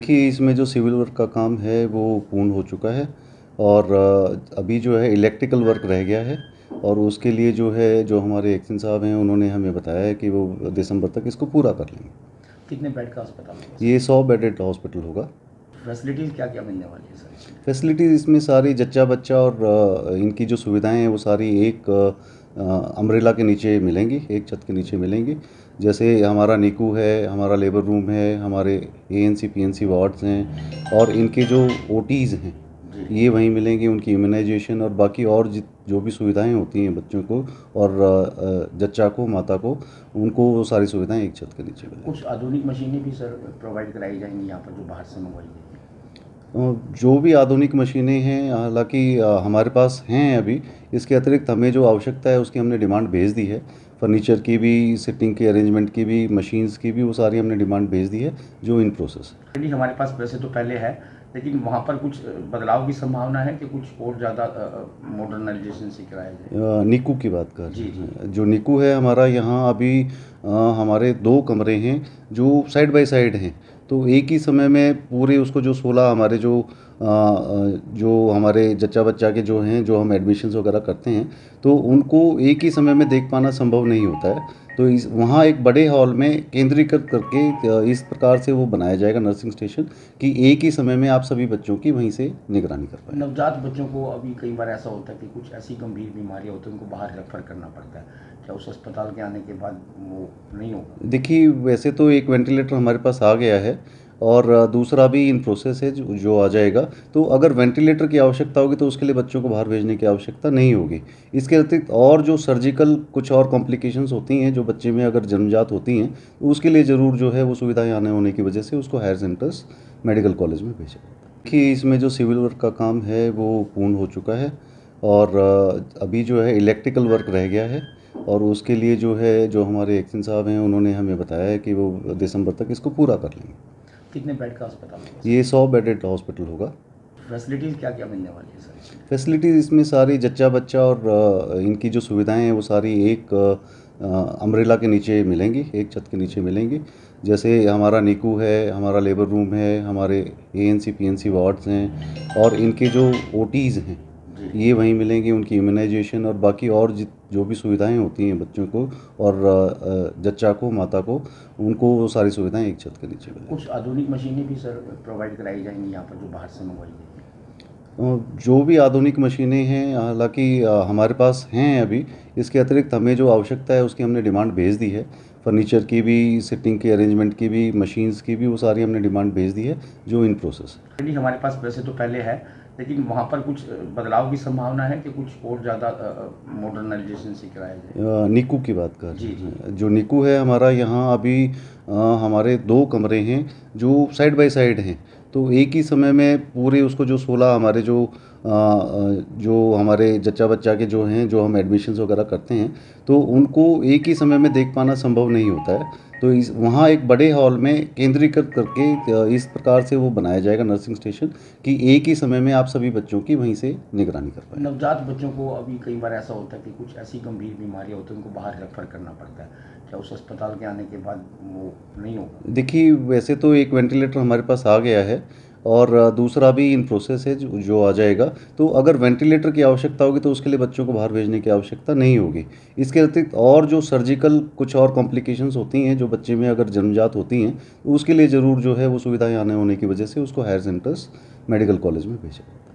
कि इसमें जो सिविल वर्क का काम है वो पूर्ण हो चुका है और अभी जो है इलेक्ट्रिकल वर्क रह गया है और उसके लिए जो है जो हमारे एक्शन साहब हैं उन्होंने हमें बताया है कि वो दिसंबर तक इसको पूरा कर लेंगे। कितने बेड का अस्पताल होगा? ये 100 बेडेड हॉस्पिटल होगा। फैसिलिटीज़ क्या क्या मिलने वाली है सर? फैसिलिटीज़ इसमें सारी जच्चा बच्चा और इनकी जो सुविधाएं हैं वो सारी एक अम्ब्रेला के नीचे मिलेंगी, एक छत के नीचे मिलेंगी। जैसे हमारा नीकू है, हमारा लेबर रूम है, हमारे एएनसी पीएनसी वार्ड्स हैं और इनके जो ओटीज़ हैं ये वहीं मिलेंगे। उनकी इम्यूनाइजेशन और बाकी और जो भी सुविधाएं होती हैं बच्चों को और जच्चा को, माता को, उनको वो सारी सुविधाएं एक छत के नीचे मिलेंगी। कुछ आधुनिक मशीनें भी सर प्रोवाइड कराई जाएंगी यहाँ पर जो बाहर से मंगवाई जाएंगी? जो भी आधुनिक मशीनें हैं हालांकि हमारे पास हैं अभी। इसके अतिरिक्त हमें जो आवश्यकता है उसकी हमने डिमांड भेज दी है। फर्नीचर की भी, सिटिंग के अरेंजमेंट की भी, मशीन्स की भी, वो सारी हमने डिमांड भेज दी है जो इन प्रोसेस है। ऑलरेडी हमारे पास वैसे तो पहले है, लेकिन वहाँ पर कुछ बदलाव की संभावना है कि कुछ और ज़्यादा मॉडर्नाइजेशन से कराया जाए? नीकू की बात कर जी जी। जो नीकू है हमारा यहाँ अभी हमारे 2 कमरे हैं जो साइड बाय साइड हैं। तो एक ही समय में पूरे उसको जो 16 हमारे जो हमारे जच्चा बच्चा के जो हैं, जो हम एडमिशन्स वगैरह करते हैं, तो उनको एक ही समय में देख पाना संभव नहीं होता है। तो इस वहाँ एक बड़े हॉल में केंद्रीकृत करके इस प्रकार से वो बनाया जाएगा नर्सिंग स्टेशन कि एक ही समय में आप सभी बच्चों की वहीं से निगरानी कर पाएँ। नवजात बच्चों को अभी कई बार ऐसा होता है कि कुछ ऐसी गंभीर बीमारियाँ होती हैं उनको बाहर रेफर करना पड़ता है, क्या उस अस्पताल के आने के बाद वो नहीं होगा? देखिए, वैसे तो एक वेंटिलेटर हमारे पास आ गया है और दूसरा भी इन प्रोसेस है जो आ जाएगा। तो अगर वेंटिलेटर की आवश्यकता होगी तो उसके लिए बच्चों को बाहर भेजने की आवश्यकता नहीं होगी। इसके अतिरिक्त और जो सर्जिकल कुछ और कॉम्प्लिकेशंस होती हैं जो बच्चे में अगर जन्मजात होती हैं, तो उसके लिए ज़रूर जो है वो सुविधाएं आने होने की वजह से उसको हायर सेंटर्स मेडिकल कॉलेज में भेजा जाता है। देखिए, इसमें जो सिविल वर्क का काम है वो पूर्ण हो चुका है और अभी जो है इलेक्ट्रिकल वर्क रह गया है और उसके लिए जो है जो हमारे एक्शन साहब हैं उन्होंने हमें बताया है कि वो दिसंबर तक इसको पूरा कर लेंगे। कितने बेड का अस्पताल होगा? ये 100 बेडेड हॉस्पिटल होगा। फैसिलिटीज़ क्या क्या मिलने वाली है सर? फैसिलिटीज़ इसमें सारी जच्चा बच्चा और इनकी जो सुविधाएं हैं वो सारी एक अम्ब्रेला के नीचे मिलेंगी, एक छत के नीचे मिलेंगी। जैसे हमारा नीकू है, हमारा लेबर रूम है, हमारे एएनसी पीएनसी वार्ड्स हैं और इनके जो ओटीज़ हैं ये वहीं मिलेंगी। उनकी इम्यूनाइजेशन और बाकी और जो भी सुविधाएं होती हैं बच्चों को और जच्चा को, माता को, उनको वो सारी सुविधाएं एक छत के नीचे मिलेंगी। कुछ आधुनिक मशीनें भी सर प्रोवाइड कराई जाएंगी यहाँ पर जो बाहर से मंगवाई जाएंगी? जो भी आधुनिक मशीनें हैं हालांकि हमारे पास हैं अभी। इसके अतिरिक्त हमें जो आवश्यकता है उसकी हमने डिमांड भेज दी है। फर्नीचर की भी, सिटिंग के अरेंजमेंट की भी, मशीन्स की भी, वो सारी हमने डिमांड भेज दी है जो इन प्रोसेस है। ऑलरेडी हमारे पास वैसे तो पहले है, लेकिन वहाँ पर कुछ बदलाव की संभावना है कि कुछ और ज़्यादा मॉडर्नाइजेशन से कराया जाए? नीकू की बात कर जी जी। जो नीकू है हमारा यहाँ अभी हमारे 2 कमरे हैं जो साइड बाय साइड हैं। तो एक ही समय में पूरे उसको जो 16 हमारे जो हमारे जच्चा बच्चा के जो हैं, जो हम एडमिशन्स वगैरह करते हैं, तो उनको एक ही समय में देख पाना संभव नहीं होता है। तो वहाँ एक बड़े हॉल में केंद्रीकृत करके इस प्रकार से वो बनाया जाएगा नर्सिंग स्टेशन कि एक ही समय में आप सभी बच्चों की वहीं से निगरानी कर पाएँ। नवजात बच्चों को अभी कई बार ऐसा होता है कि कुछ ऐसी गंभीर बीमारियाँ होती हैं उनको बाहर रेफर करना पड़ता है, क्या उस अस्पताल के आने के बाद वो नहीं होगा? देखिए, वैसे तो एक वेंटिलेटर हमारे पास आ गया है और दूसरा भी इन प्रोसेस है जो आ जाएगा। तो अगर वेंटिलेटर की आवश्यकता होगी तो उसके लिए बच्चों को बाहर भेजने की आवश्यकता नहीं होगी। इसके अतिरिक्त और जो सर्जिकल कुछ और कॉम्प्लिकेशंस होती हैं जो बच्चे में अगर जन्मजात होती हैं, तो उसके लिए ज़रूर जो है वो सुविधाएं आने होने की वजह से उसको हायर सेंटर्स मेडिकल कॉलेज में भेजा जाता है।